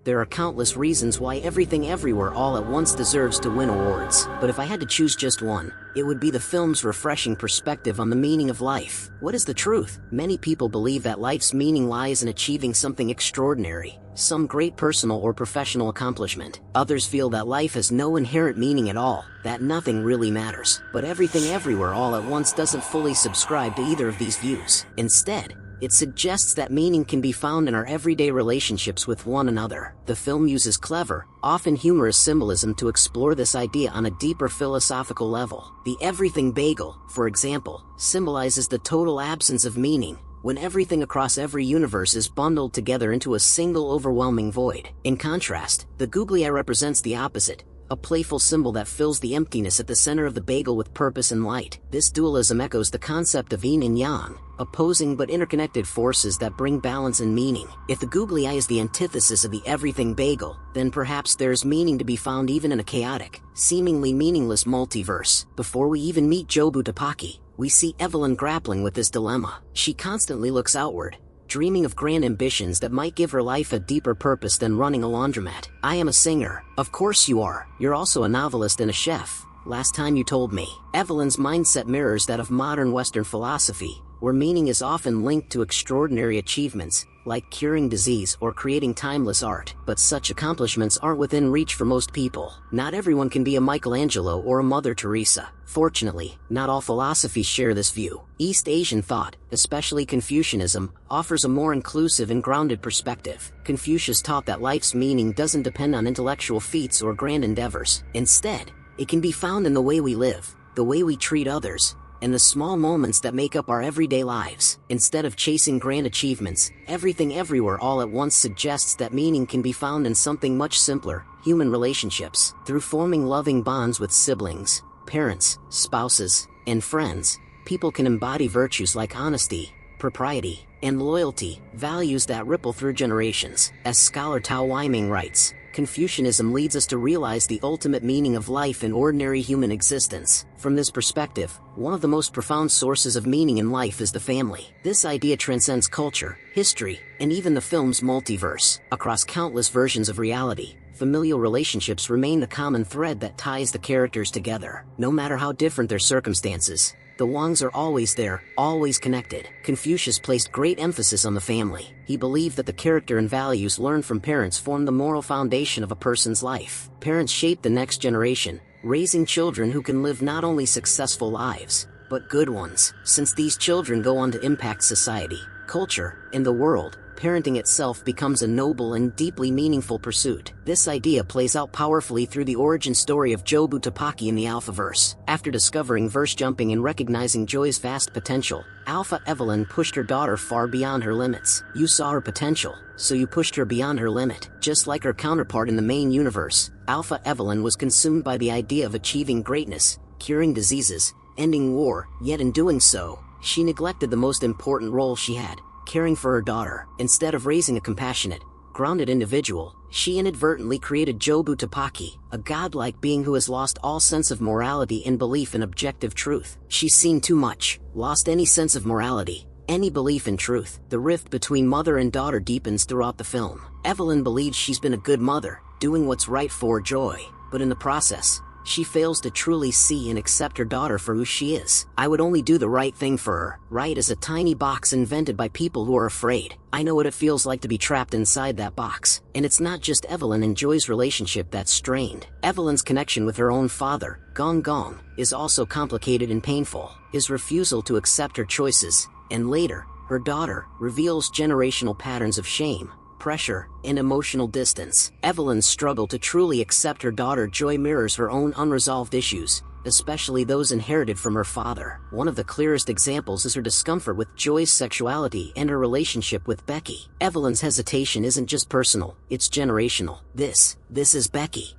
There are countless reasons why Everything Everywhere All at Once deserves to win awards, but if I had to choose just one, it would be the film's refreshing perspective on the meaning of life. What is the truth? Many people believe that life's meaning lies in achieving something extraordinary, some great personal or professional accomplishment. Others feel that life has no inherent meaning at all, that nothing really matters. But Everything Everywhere All at Once doesn't fully subscribe to either of these views. Instead, it suggests that meaning can be found in our everyday relationships with one another. The film uses clever, often humorous symbolism to explore this idea on a deeper philosophical level. The everything bagel, for example, symbolizes the total absence of meaning, when everything across every universe is bundled together into a single overwhelming void. In contrast, the googly represents the opposite, a playful symbol that fills the emptiness at the center of the bagel with purpose and light. This dualism echoes the concept of yin and yang, opposing but interconnected forces that bring balance and meaning. If the googly eye is the antithesis of the everything bagel, then perhaps there's meaning to be found even in a chaotic, seemingly meaningless multiverse. Before we even meet Jobu Tapaki, we see Evelyn grappling with this dilemma. She constantly looks outward, dreaming of grand ambitions that might give her life a deeper purpose than running a laundromat. I am a singer. Of course you are. You're also a novelist and a chef. Last time you told me. Evelyn's mindset mirrors that of modern Western philosophy, where meaning is often linked to extraordinary achievements, like curing disease or creating timeless art. But such accomplishments aren't within reach for most people. Not everyone can be a Michelangelo or a Mother Teresa. Fortunately, not all philosophies share this view. East Asian thought, especially Confucianism, offers a more inclusive and grounded perspective. Confucius taught that life's meaning doesn't depend on intellectual feats or grand endeavors. Instead, it can be found in the way we live, the way we treat others, and the small moments that make up our everyday lives. Instead of chasing grand achievements, Everything Everywhere All at Once suggests that meaning can be found in something much simpler: human relationships. Through forming loving bonds with siblings, parents, spouses, and friends, people can embody virtues like honesty, propriety, and loyalty, values that ripple through generations. As scholar Tao Weiming writes, Confucianism leads us to realize the ultimate meaning of life in ordinary human existence. From this perspective, one of the most profound sources of meaning in life is the family. This idea transcends culture, history, and even the film's multiverse. Across countless versions of reality, familial relationships remain the common thread that ties the characters together. No matter how different their circumstances, the Wangs are always there, always connected. Confucius placed great emphasis on the family. He believed that the character and values learned from parents form the moral foundation of a person's life. Parents shape the next generation, raising children who can live not only successful lives, but good ones. Since these children go on to impact society, culture, and the world, parenting itself becomes a noble and deeply meaningful pursuit. This idea plays out powerfully through the origin story of Jobu Tapaki in the Alphaverse. After discovering verse jumping and recognizing Joy's vast potential, Alpha Evelyn pushed her daughter far beyond her limits. You saw her potential, so you pushed her beyond her limit. Just like her counterpart in the main universe, Alpha Evelyn was consumed by the idea of achieving greatness, curing diseases, ending war, yet in doing so, she neglected the most important role she had: caring for her daughter. Instead of raising a compassionate, grounded individual, she inadvertently created Jobu Tapaki, a godlike being who has lost all sense of morality and belief in objective truth. She's seen too much, lost any sense of morality, any belief in truth. The rift between mother and daughter deepens throughout the film. Evelyn believes she's been a good mother, doing what's right for Joy, but in the process, she fails to truly see and accept her daughter for who she is. I would only do the right thing for her. Right is a tiny box invented by people who are afraid. I know what it feels like to be trapped inside that box. And it's not just Evelyn and Joy's relationship that's strained. Evelyn's connection with her own father, Gong Gong, is also complicated and painful. His refusal to accept her choices, and later, her daughter, reveals generational patterns of shame, pressure, and emotional distance. Evelyn's struggle to truly accept her daughter Joy mirrors her own unresolved issues, especially those inherited from her father. One of the clearest examples is her discomfort with Joy's sexuality and her relationship with Becky. Evelyn's hesitation isn't just personal, it's generational. This is Becky.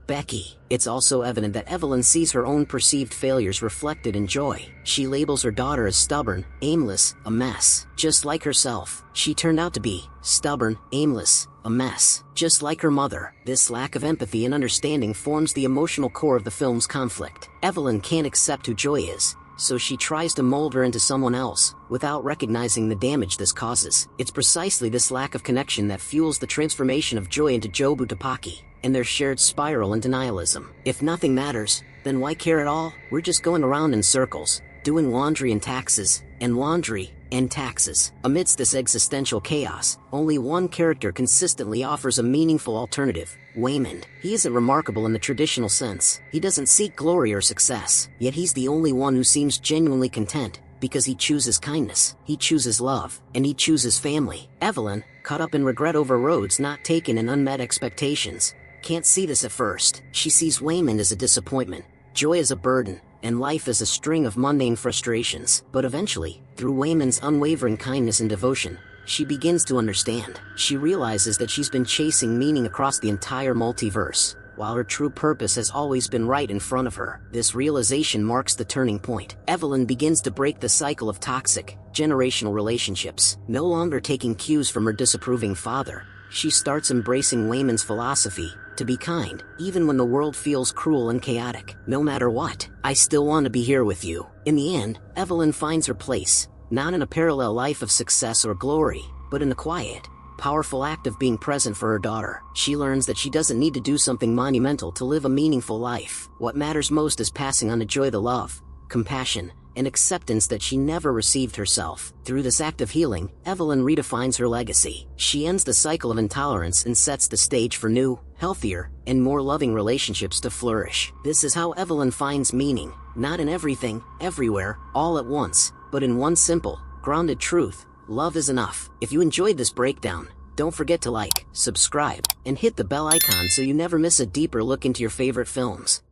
It's also evident that Evelyn sees her own perceived failures reflected in Joy. She labels her daughter as stubborn, aimless, a mess. Just like herself, she turned out to be stubborn, aimless, a mess. Just like her mother, this lack of empathy and understanding forms the emotional core of the film's conflict. Evelyn can't accept who Joy is, so she tries to mold her into someone else, without recognizing the damage this causes. It's precisely this lack of connection that fuels the transformation of Joy into Jobu Tapaki, and their shared spiral into nihilism. If nothing matters, then why care at all? We're just going around in circles, doing laundry and taxes, and laundry, and taxes. Amidst this existential chaos, only one character consistently offers a meaningful alternative: Waymond. He isn't remarkable in the traditional sense. He doesn't seek glory or success, yet he's the only one who seems genuinely content, because he chooses kindness, he chooses love, and he chooses family. Evelyn, caught up in regret over roads not taken and unmet expectations, can't see this at first. She sees Waymond as a disappointment, Joy as a burden, and life as a string of mundane frustrations. But eventually, through Waymond's unwavering kindness and devotion, she begins to understand. She realizes that she's been chasing meaning across the entire multiverse, while her true purpose has always been right in front of her. This realization marks the turning point. Evelyn begins to break the cycle of toxic, generational relationships. No longer taking cues from her disapproving father, she starts embracing Waymond's philosophy: to be kind, even when the world feels cruel and chaotic. No matter what, I still want to be here with you. In the end, Evelyn finds her place, not in a parallel life of success or glory, but in the quiet, powerful act of being present for her daughter. She learns that she doesn't need to do something monumental to live a meaningful life. What matters most is passing on to Joy the love, compassion, and acceptance that she never received herself. Through this act of healing, Evelyn redefines her legacy. She ends the cycle of intolerance and sets the stage for new, healthier, and more loving relationships to flourish. This is how Evelyn finds meaning, not in everything, everywhere, all at once, but in one simple, grounded truth: love is enough. If you enjoyed this breakdown, don't forget to like, subscribe, and hit the bell icon so you never miss a deeper look into your favorite films.